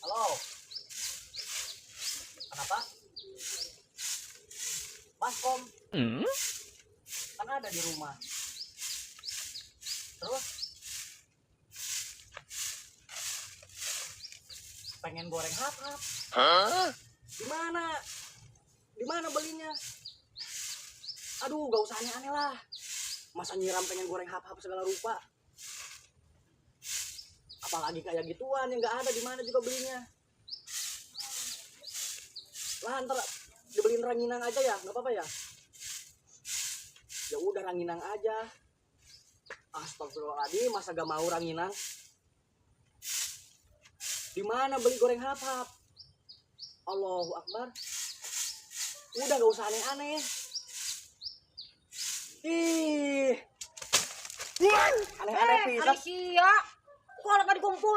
Halo. Kenapa? Baskom. Kan ada di rumah. Terus? Pengen goreng hap-hap. Di mana? Di mana belinya? Aduh, gak usah aneh-aneh lah. Masa nyiram pengen goreng hap-hap segala rupa. Apalagi kayak gituan yang gak ada di mana juga belinya. Lah ntar dibeliin ranginang aja ya, nggak apa-apa ya? Ya udah ranginang aja. Astagfirullahaladzim, masa gak mau ranginang? Di mana beli goreng hap-hap? Allahu Akbar. Udah gak usah aneh-aneh. Ih, aneh-aneh pisan. Alicia, kok anak dikumpul?